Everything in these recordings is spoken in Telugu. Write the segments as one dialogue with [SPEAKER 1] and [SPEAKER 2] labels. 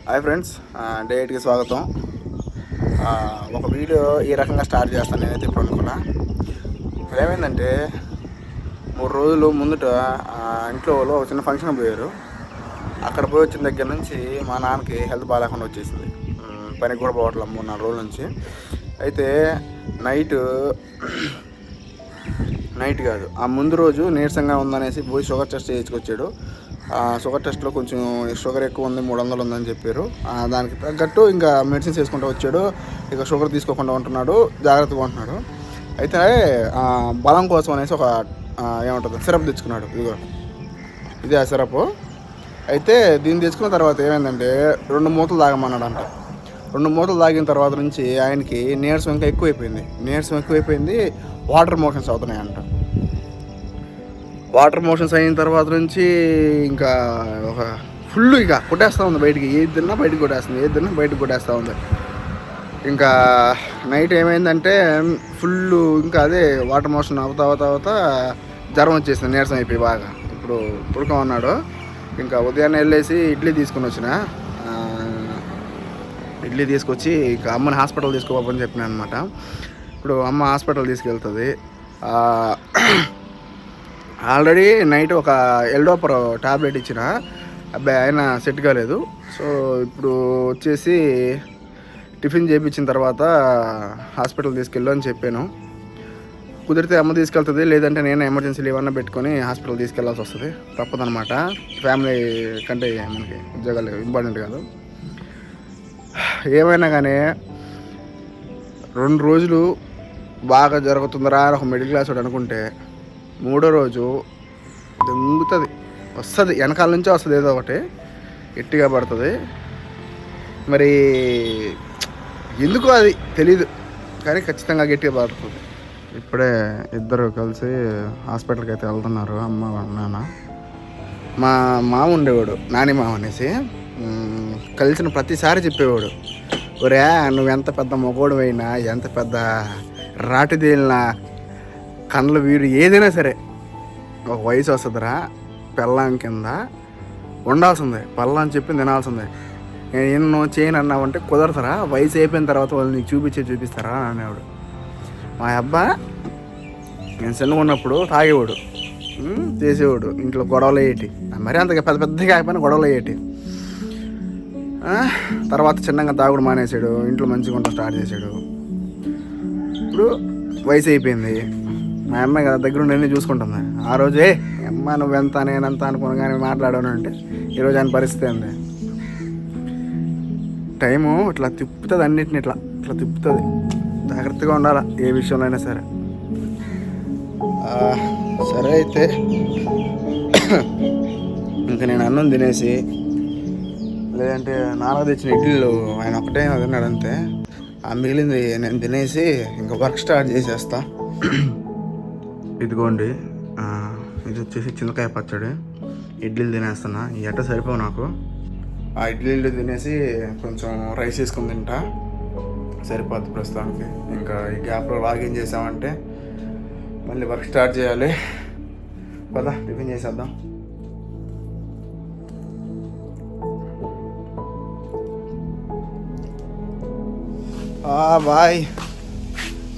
[SPEAKER 1] హాయ్ ఫ్రెండ్స్, డే 8కి స్వాగతం. ఒక వీడియో ఈ రకంగా స్టార్ట్ చేస్తాను నేనైతే ఇప్పుడు అనుకున్నా. ఇప్పుడు ఏమైందంటే 3 రోజులు ముందుట ఇంట్లో వాళ్ళు ఒక చిన్న ఫంక్షన్ పోయారు. అక్కడ పోయి వచ్చిన దగ్గర నుంచి మా నాన్నకి హెల్త్ బాగాలేకుండా వచ్చేసింది. పనికి కూడా పోవట్లేదు 3-4 రోజుల నుంచి. అయితే నైట్ కాదు, ఆ ముందు రోజు నీరసంగా ఉందనేసి పోయి షుగర్ టెస్ట్ చేయించుకొచ్చాడు. షుగర్ టెస్ట్లో కొంచెం షుగర్ ఎక్కువ ఉంది, 300 ఉందని చెప్పారు. దానికి తగ్గట్టు ఇంకా మెడిసిన్స్ వేసుకుంటూ వచ్చాడు. ఇక షుగర్ తీసుకోకుండా ఉంటున్నాడు, జాగ్రత్తగా ఉంటున్నాడు. అయితే బలం కోసం అనేసి ఒక ఏమంటుంది సిరప్ తెచ్చుకున్నాడు. ఇది ఆ సిరప్. అయితే దీన్ని తెచ్చుకున్న తర్వాత ఏమైందంటే 2 మూతలు తాగమన్నాడంట. 2 మూతలు తాగిన తర్వాత నుంచి ఆయనకి నీరసం ఇంకా ఎక్కువైపోయింది. వాటర్ మోషన్స్ అవుతున్నాయంట. వాటర్ మోషన్స్ అయిన తర్వాత నుంచి ఇంకా ఒక ఫుల్ ఇక కొట్టేస్తూ ఉంది బయటికి. ఏది తిన్నా బయటకు కొట్టేస్తూ ఉంది. ఇంకా నైట్ ఏమైందంటే ఫుల్ ఇంకా అదే వాటర్ మోషన్ అవుతా జ్వరం వచ్చేసింది, నీరసం అయిపోయి బాగా. ఇప్పుడు పుడుకోమన్నాడు. ఇంకా ఉదయాన్నే వెళ్ళేసి ఇడ్లీ తీసుకొచ్చి ఇక అమ్మని హాస్పిటల్ తీసుకోమని చెప్పినాను అనమాట. ఇప్పుడు అమ్మ హాస్పిటల్ తీసుకెళ్తుంది. ఆల్రెడీ నైట్ ఒక ఎల్డోపర్ టాబ్లెట్ ఇచ్చిన, అబ్బాయి ఆయన సెట్ కాలేదు. సో ఇప్పుడు వచ్చేసి టిఫిన్ చేయించిన తర్వాత హాస్పిటల్ తీసుకెళ్ళు అని చెప్పాను. కుదిరితే అమ్మ తీసుకెళ్తుంది, లేదంటే నేను ఎమర్జెన్సీ లీవ్ అన్న పెట్టుకొని హాస్పిటల్ తీసుకెళ్లాల్సి వస్తుంది. తప్పదనమాట. ఫ్యామిలీ కంటే మనకి ఉద్యోగాలు ఇంపార్టెంట్ కాదు. ఏమైనా కానీ 2 రోజులు బాగా జరుగుతుందిరా అని ఒక మిడిల్ క్లాస్ వాడు అనుకుంటే 3వ రోజు వస్తుంది, వెనకాల నుంచే వస్తుంది, ఏదో ఒకటి గట్టిగా పడుతుంది. మరి ఎందుకు అది తెలీదు, కానీ ఖచ్చితంగా గట్టిగా పడుతుంది. ఇప్పుడే ఇద్దరు కలిసి హాస్పిటల్కి అయితే వెళ్తున్నారు, అమ్మ నాన్న. మా మామ ఉండేవాడు, నాని మామ అనేసి. కలిసిన ప్రతిసారి చెప్పేవాడు, ఒరే నువ్వెంత పెద్ద మగోడు అయినా, ఎంత పెద్ద రాటిదేలిన కళ్ళ వీడు ఏదైనా సరే ఒక వయసు వస్తుందిరా, పెళ్ళాం కింద ఉండాల్సిందే, పళ్ళని చెప్పి తినాల్సిందే. నేను ఎన్నో చేయను అన్నావంటే కుదరతారా, వయసు అయిపోయిన తర్వాత వాళ్ళు నీకు చూపిస్తారా అనేవాడు. మా అబ్బా నేను చిన్నగా ఉన్నప్పుడు తాగేవాడు, చేసేవాడు, ఇంట్లో గొడవలు అయ్యేటి. మరీ అంతగా పెద్దగా అయిపోయినా గొడవలు అయ్యేటి. తర్వాత చిన్నగా తాగుడు మానేశాడు, ఇంట్లో మంచిగా ఉంటా స్టార్ట్ చేశాడు. ఇప్పుడు వయసు అయిపోయింది. మా అమ్మాయి కదా దగ్గర ఉండి చూసుకుంటుంది. ఆ రోజే అమ్మ నువ్వెంత నేనంత అనుకున్నా కానీ మాట్లాడాను అంటే ఈరోజు ఆయన పరిస్థితి ఏంది. టైము ఇట్లా తిప్పుతుంది, అన్నిటిని ఇట్లా తిప్పుతుంది. జాగ్రత్తగా ఉండాలి ఏ విషయంలో అయినా సరే. సరే అయితే ఇంకా నేను అన్నం తినేసి, లేదంటే నాన్న తెచ్చిన ఇడ్లీలు ఆయన ఒకటే తిన్నాడు అంతే. ఆ మిగిలింది నేను తినేసి ఇంకా వర్క్ స్టార్ట్ చేసేస్తా. ఇదిగోండి, ఇది వచ్చేసి చింతకాయ పచ్చడి. ఇడ్లీలు తినేస్తున్నా, ఈ ఎట్ట సరిపోవు నాకు. ఆ ఇడ్లీలు తినేసి కొంచెం రైస్ వేసుకుని తింటా, సరిపోద్ది ప్రస్తుతానికి. ఇంకా ఈ గ్యాప్లో లాగిన్ చేసామంటే మళ్ళీ వర్క్ స్టార్ట్ చేయాలి. పద టిఫిన్ చేసేద్దాం. బాయ్.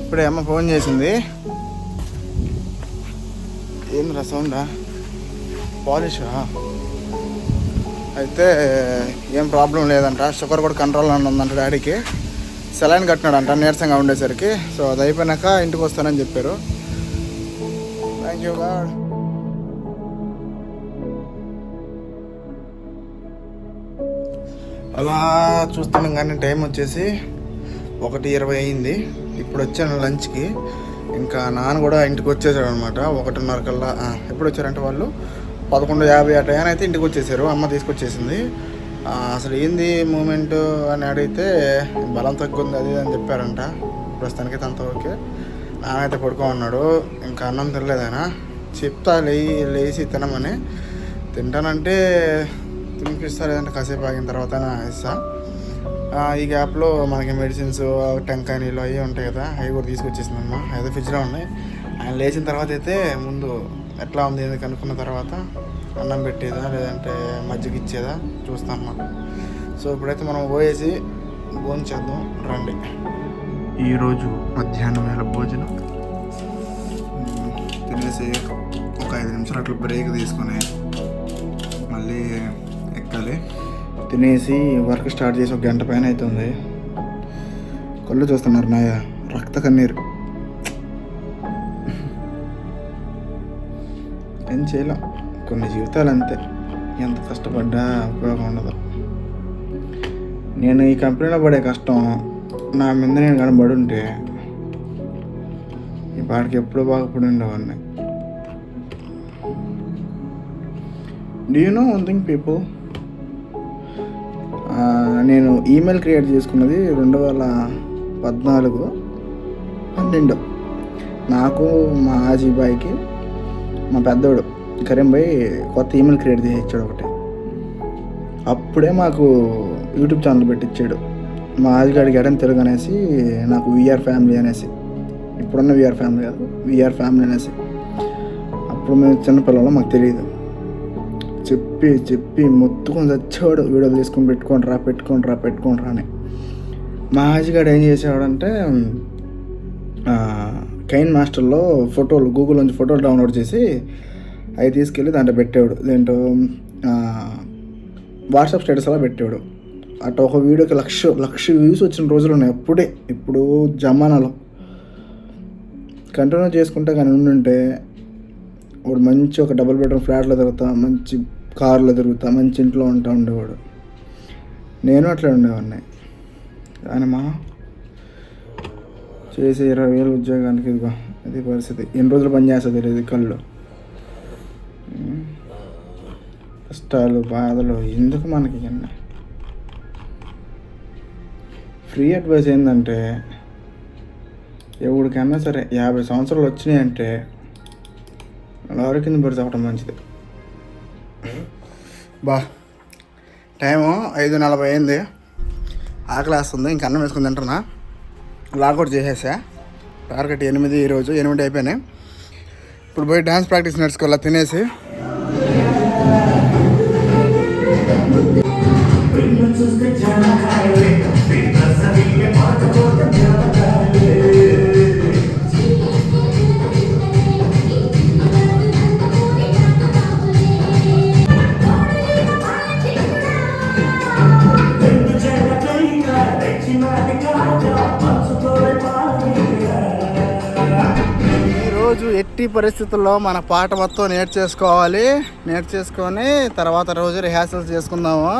[SPEAKER 1] ఇప్పుడే అమ్మ ఫోన్ చేసింది. ఏంద్రా సౌండా? పాలిషా? అయితే ఏం ప్రాబ్లం లేదంట, షుగర్ కూడా కంట్రోల్లో ఉందంట డాడీకి. సెలైన్ కట్టినాడంట నీరసంగా ఉండేసరికి. సో అది అయిపోయినాక ఇంటికి వస్తానని చెప్పారు. Thank you God. అలా చూస్తున్నాం కానీ టైం వచ్చేసి 1:20 అయింది. ఇప్పుడు వచ్చాను లంచ్కి. ఇంకా నాన్న కూడా ఇంటికి వచ్చేసాడు అనమాట 1:30 కల్లా. ఎప్పుడు వచ్చారంటే వాళ్ళు 11:50 ఆ టైం అయితే ఇంటికి వచ్చేసారు. అమ్మ తీసుకొచ్చేసింది. అసలు ఏంది మూమెంట్ అని అడిగితే బలం తగ్గుంది అది అని చెప్పారంట. ప్రస్తుతానికి అంతా ఓకే. నాన్నైతే పడుకోమన్నాడు. ఇంకా అన్నం తినలేదైనా. చెప్తా లేచి తినమని. తింటానంటే తినిపిస్తా, లేదంటే కాసేపు ఆగిన తర్వాత ఇస్తా. ఈ గ్యాప్లో మనకి మెడిసిన్స్, టెంకాయ నీళ్ళు అవి ఉంటాయి కదా, అవి కూడా తీసుకొచ్చేసిందమ్మా. ఏదో ఫ్రిడ్జ్లో ఉన్నాయి. ఆయన లేచిన తర్వాత అయితే ముందు ఎట్లా ఉంది ఏంది కనుక్కున్న తర్వాత అన్నం పెట్టేదా లేదంటే మజ్జిగ ఇచ్చేదా చూస్తాను అన్నమాట. సో ఇప్పుడైతే మనం పోయేసి భోజనం చేద్దాం రండి. ఈరోజు మధ్యాహ్నం వేళ భోజనం తినేసి ఒక 5 నిమిషాలు అట్లా బ్రేక్ తీసుకొని మళ్ళీ ఎక్కాలి. తినేసి వర్క్ స్టార్ట్ చేసి 1 గంట పైన అవుతుంది. కళ్ళు చూస్తున్నారు నాయ, రక్త కన్నీరు. ఏం చేయలేం, కొన్ని జీవితాలు అంతే, ఎంత కష్టపడ్డా ఉపయోగం ఉండదు. నేను ఈ కంపెనీలో పడే కష్టం నా మీద నేను కనబడి ఉంటే ఈ పాటికి ఎప్పుడూ బాగుపడి ఉండేవాడిని. Do you know one thing people, నేను ఈమెయిల్ క్రియేట్ చేసుకున్నది 2014-12. నాకు మా ఆజీబాయికి మా పెద్దోడు కరీం భాయ్ కొత్త ఈమెయిల్ క్రియేట్ చేసి ఇచ్చాడు ఒకటి. అప్పుడే మాకు యూట్యూబ్ ఛానల్ పెట్టించాడు. మా ఆజిగాడికి ఎడం తెలుగు అనేసి, నాకు విఆర్ ఫ్యామిలీ అనేసి, ఇప్పుడున్న విఆర్ ఫ్యామిలీ కాదు, విఆర్ ఫ్యామిలీ అనేసి. అప్పుడు మేము చిన్నపిల్లలు, మాకు తెలియదు. చెప్పి చెప్పి మొత్తుకొని చచ్చేవాడు, వీడియోలు తీసుకొని పెట్టుకోండి రా అని. మా ఆజిగాడు ఏం చేసేవాడంటే కైన్ మాస్టర్లో ఫోటోలు, గూగుల్ నుంచి ఫోటోలు డౌన్లోడ్ చేసి అవి తీసుకెళ్ళి దాంట్లో పెట్టేవాడు. దేంట్లో వాట్సాప్ స్టేటస్ అలా పెట్టేవాడు. అటు ఒక వీడియోకి 1,00,000 వ్యూస్ వచ్చిన రోజులు ఉన్నాయి అప్పుడే. ఇప్పుడు జమానాలో కంటిన్యూ చేసుకుంటే కానీ ఉండుంటే వాడు మంచి ఒక డబుల్ బెడ్రూమ్ ఫ్లాట్లో తిరుగుతా, మంచి కారులో తిరుగుతా, మంచి ఇంట్లో ఉండేవాడు. నేను అట్లా ఉండేవాడిని. కానీ మా చేసే 20,000 ఉద్యోగానికి ఇదిగో అది పరిస్థితి. ఎన్ని రోజులు పని చేస్తుంది తెలియదు. కళ్ళు కష్టాలు, బాధలు ఎందుకు మనకి? ఫ్రీ అడ్వైస్ ఏంటంటే, ఎవరికైనా సరే 50 సంవత్సరాలు వచ్చినాయంటే లారీ కింద పడి చవటం మంచిది. టైము 5:40 అయింది. ఆకలి వేస్తుంది, ఇంక అన్నం వేసుకుని తింటున్నా. లాగౌట్ చేసేసా. టార్గెట్ 8 ఈరోజు, 8 అయిపోయినాయి. ఇప్పుడు పోయి డ్యాన్స్ ప్రాక్టీస్ నేర్చుకోవాలా తినేసి. ఈరోజు ఎట్టి పరిస్థితుల్లో మన పాట మొత్తం నేర్చేసుకొని తర్వాత రోజు రిహార్సల్స్ చేసుకుందాము.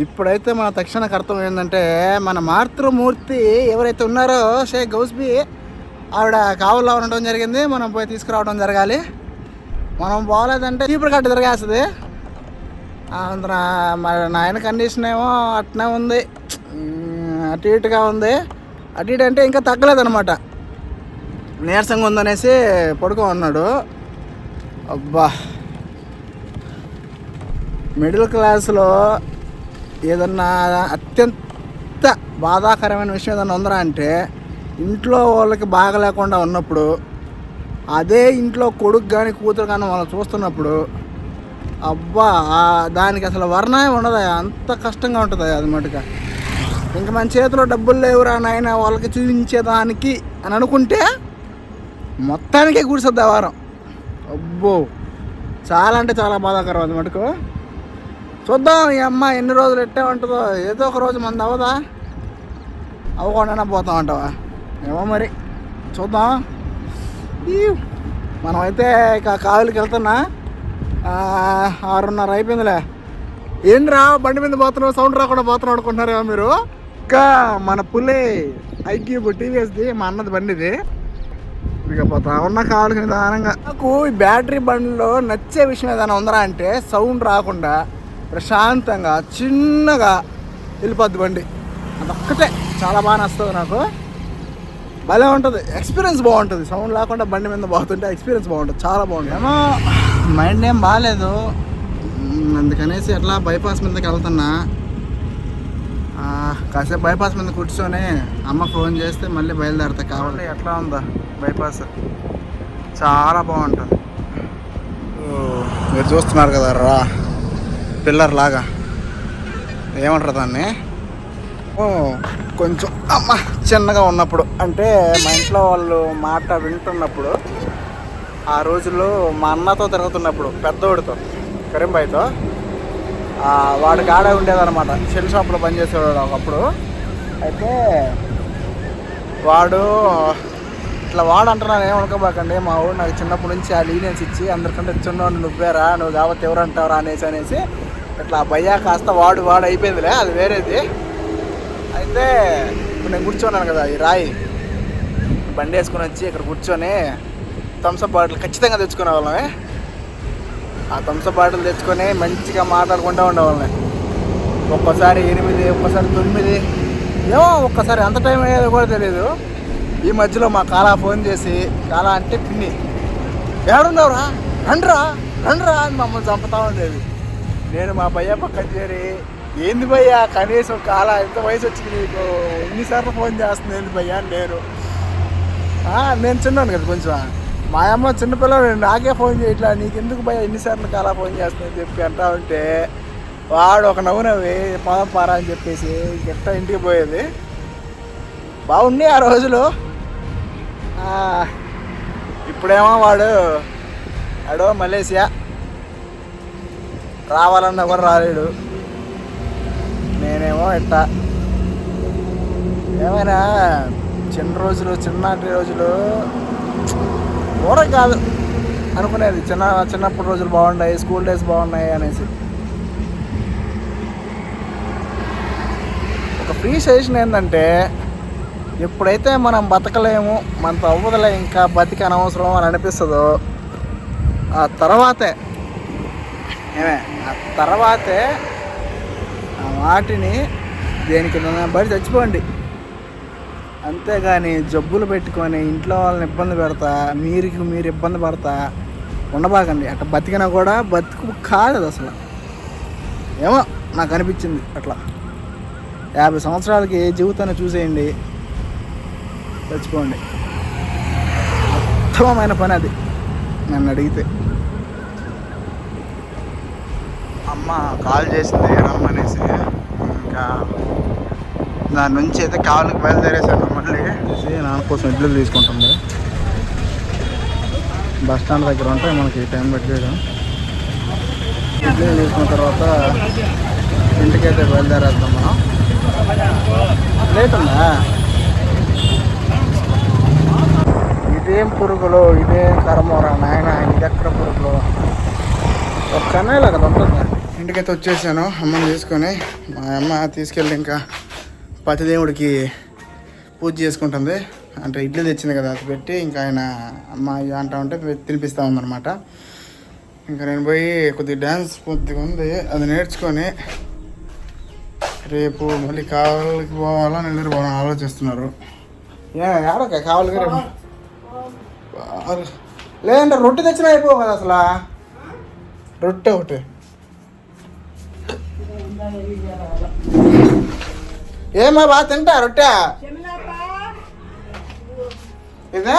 [SPEAKER 1] ఇప్పుడైతే మన తక్షణ కర్తవ్యం ఏంటంటే, మన మాతృమూర్తి ఎవరైతే ఉన్నారో షేక్ గౌస్బీ, ఆవిడ కావుల్లో ఉండడం జరిగింది. మనం పోయి తీసుకురావడం జరగాలి. మనం బాగోలేదంటే చీపురు కట్ట తిరగేస్తుంది. మరి నాయన కండిషన్ ఏమో అట్నే ఉంది, అటు ఇటుగా ఉంది. అటు ఇటు అంటే ఇంకా తగ్గలేదన్నమాట. నీరసంగా ఉందనేసి పడుకో ఉన్నాడు. అబ్బా, మిడిల్ క్లాస్లో ఏదన్నా అత్యంత బాధాకరమైన విషయం ఏదన్నా ఉందరా అంటే, ఇంట్లో వాళ్ళకి బాగా లేకుండా ఉన్నప్పుడు, అదే ఇంట్లో కొడుకు కానీ కూతురు కానీ వాళ్ళు చూస్తున్నప్పుడు, అబ్బా దానికి అసలు వర్ణమే ఉండదు. అంత కష్టంగా ఉంటుంది అది మటుగా. ఇంకా మన చేతిలో డబ్బులు లేవురా నాయన వాళ్ళకి చూపించేదానికి అని అనుకుంటే మొత్తానికే కూర్చొద్ది వారం. అబ్బో, చాలా అంటే చాలా బాధాకరం అది మటుకు. చూద్దాం ఈ అమ్మ ఎన్ని రోజులు ఎట్టే ఉంటుందో. ఏదో ఒక రోజు మంది అవ్వదా, అవ్వకుండా పోతాం అంటావా ఏమో మరి, చూద్దాం. మనమైతే ఇక కావులకి వెళ్తున్నా. 6:30 అయిపోయిందిలే. ఏంట్రా బండి మీద పోతున్నావు, సౌండ్ రాకుండా పోతున్నావు అనుకుంటున్నారేమో మీరు. ఇంకా మన పులి ఐక్యూబ్ టీవీఎస్ది, మా అన్నది బండిది. ఇక పోతా ఉన్న కావాల్సిన నిదానంగా. నాకు ఈ బ్యాటరీ బండిలో నచ్చే విషయం ఏదైనా ఉందరా అంటే, సౌండ్ రాకుండా ప్రశాంతంగా చిన్నగా వెళ్ళిపోద్ది బండి. అదొక్కటే చాలా బాగా నచ్చుతుంది నాకు. భలే ఉంటుంది, ఎక్స్పీరియన్స్ బాగుంటుంది. సౌండ్ లేకుండా బండి మీద పోతుంటే ఎక్స్పీరియన్స్ బాగుంటుంది, చాలా బాగుంటుంది. ఏమో మైండ్ ఏం బాగాలేదు, అందుకనేసి అట్లా బైపాస్ మీదకి వెళ్తున్నా. కాసేపు బైపాస్ మీద కూర్చొని అమ్మ ఫోన్ చేస్తే మళ్ళీ బయలుదేరతా. కావాలి ఎట్లా ఉందా బైపాస్, చాలా బాగుంటుంది. మీరు చూస్తున్నారు కదా రా, పిల్లర్ లాగా ఏమంటారు దాన్ని, కొంచెం అమ్మ చిన్నగా ఉన్నప్పుడు, అంటే మా ఇంట్లో వాళ్ళు మాట వింటున్నప్పుడు, ఆ రోజుల్లో మా అన్నతో తిరుగుతున్నప్పుడు, పెద్దోడితో కరీంబాయితో, వాడికి ఆడే ఉండేదన్నమాట. షెల్ షాప్లో పనిచేసేవాడు ఒకప్పుడు. అయితే వాడు ఇట్లా వాడు అంటున్నాను, ఏమనుకోబాకండి, మా వాడు నాకు చిన్నప్పటి నుంచి ఆ లీనియన్స్ ఇచ్చి అందరికంటే చిన్నవాడు నువ్వేరా, నువ్వు కాబట్టి ఎవరు అంటావురా అనేసి ఇట్లా భయ్యా కాస్త వాడు అయిపోయిందిలే, అది వేరేది. అయితే ఇప్పుడు నేను కూర్చోన్నాను కదా, ఈ రాయి బండి వేసుకొని వచ్చి ఇక్కడ కూర్చొని థమ్స్అప్ బాటిల్ ఖచ్చితంగా తెచ్చుకునే వాళ్ళమే. ఆ థమ్స్అప్ బాటిల్ తెచ్చుకొని మంచిగా మాట్లాడుకుంటూ ఉండేవాళ్ళని. ఒక్కసారి 8, ఒక్కసారి 9, ఏమో ఒక్కసారి అంత టైం అయ్యేది కూడా తెలియదు. ఈ మధ్యలో మా కాలా ఫోన్ చేసి, కాలా అంటే పిన్ని, ఏడున్నావురా, రండ్రా అని మమ్మల్ని చంపుతా ఉండేది. నేను మా భయ్య పక్కన చేరి, ఏంది భయ్యా కనీసం కాలా ఎంత వయసు వచ్చింది నీకు, ఎన్నిసార్లు ఫోన్ చేస్తుంది ఏంది భయ్యా అని నేను చిన్నాను కదా కొంచెం. మా అమ్మ చిన్నపిల్లలు నాకే ఫోన్ చేయట్లా, నీకెందుకు భయ్యా ఎన్నిసార్లు కాలా ఫోన్ చేస్తుందని చెప్పి అంటా ఉంటే, వాడు ఒక నవ్వి పదం పారా అని చెప్పేసి గట్ట ఇంటికి పోయేది. బాగుండి ఆ రోజులు. ఇప్పుడేమో వాడు మలేషియా, రావాలన్నా కూడా రాలేడు. నేనేమో ఎట్టా. ఏమైనా చిన్నటి రోజులు ఊర కాదు అనుకునేది. చిన్నప్పటి రోజులు బాగున్నాయి, స్కూల్ డేస్ బాగున్నాయి అనేసి. ఒక ఫ్రీ సజెషన్ ఏంటంటే, ఎప్పుడైతే మనం బతకలేము, మనతో అవ్వదులే ఇంకా బతికి అనవసరం అని అనిపిస్తుందో, ఆ తర్వాతే ఆ వాటిని దేనికి బయట చచ్చిపోండి. అంతేగాని జబ్బులు పెట్టుకొని ఇంట్లో వాళ్ళని ఇబ్బంది పెడతా, మీరు ఇబ్బంది పడతా ఉండబాకండి. అట్లా బతికినా కూడా బతుకు కాదు అసలు. ఏమో నాకు అనిపించింది అట్లా. 50 సంవత్సరాలకి జీవితాన్ని చూసేయండి, చచ్చిపోండి. ఉత్తమమైన పని అది నన్ను అడిగితే. అమ్మ కాల్ చేసింది రమ్మనేసి, ఇంకా దాని నుంచి అయితే కాళ్ళకి బయలుదేరేసాను. మళ్ళీ నాన్న కోసం ఇడ్లీలు తీసుకుంటుంది. బస్ స్టాండ్ దగ్గర ఉంటాయి మనకి టైం పెట్టేయడం. ఇడ్లీలు తీసుకున్న తర్వాత ఇంటికైతే బయలుదేరేద్దాం మనం. లేట్ ఉందా? ఇదేం పురుగులు, ఇదేం కర్మరా నాయన, ఇదెక్కడ పురుగులు. ఒక చెన్నైలో కదా ఉంటుంది. ఇంటికైతే వచ్చేసాను అమ్మని తీసుకొని. మా అమ్మ తీసుకెళ్ళి ఇంకా పతిదేవుడికి పూజ చేసుకుంటుంది. అంటే ఇడ్లీ తెచ్చింది కదా, అది పెట్టి ఇంకా ఆయన అమ్మ అంటా ఉంటే తినిపిస్తూ ఉందన్నమాట. ఇంకా నేను పోయి కొద్దిగా డ్యాన్స్ కొద్దిగా ఉంది, అది నేర్చుకొని రేపు మళ్ళీ కావాలకి పోవాలా, నెల్లూరు పోవాలని ఆలోచిస్తున్నారు. ఏడక కావాలి లేదంటే రొట్టె తెచ్చినా అయిపోవు కదా అసలు. రొట్టె ఒకటి ఏమా బాగా తింటా రొట్టె ఇదే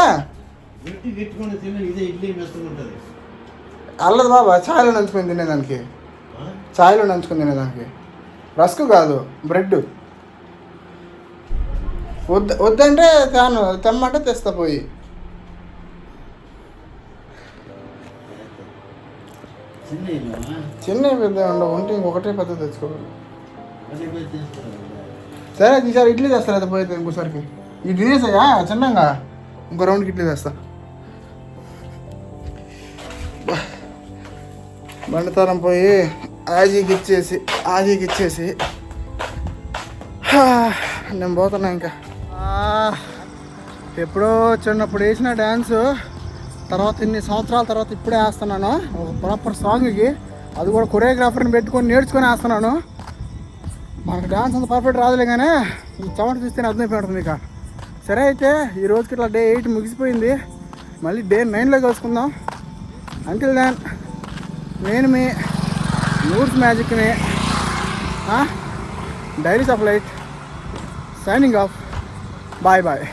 [SPEAKER 1] అల్లదు బాబా. ఛాయ్లో నంచుకొని తినేదానికి, ఛాయ్లో నంచుకొని తినేదానికి. రస్క్ కాదు, బ్రెడ్. వద్దంటే తెమ్మంటే తెస్తా పోయి. చిన్న పెద్ద ఉంటే ఇంకొకటే పెద్ద తెచ్చుకోవాలి. సరే ఈసారి ఇడ్లీ తెస్తా, అయితే పోయితే ఇంకోసారికి ఇది తినేసాయా చిన్నగా, ఇంకో రౌండ్కి ఇడ్లీ తెస్తా. బండితారం పోయి ఆజీకి ఇచ్చేసి నేను పోతున్నా. ఇంకా ఎప్పుడో చిన్నప్పుడు వేసిన డ్యాన్సు తర్వాత ఇన్ని సంవత్సరాల తర్వాత ఇప్పుడే వేస్తున్నాను ఒక ప్రాపర్ సాంగ్కి. అది కూడా కొరియోగ్రాఫర్ని పెట్టుకొని నేర్చుకొని వేస్తున్నాను. మనకు డ్యాన్స్ అంత పర్ఫెక్ట్ రాదులే, కానీ ఈ చెమట చూస్తేనే అర్థమైపోతుంది. ఇక సరే అయితే ఈ రోజుకి ఇట్లా డే 8 ముగిసిపోయింది. మళ్ళీ డే 9లో కలుసుకుందాం. అంటిల్ దెన్ నేను మీ నూర్స్ మ్యాజిక్ని, diaries of light, signing off. Bye bye.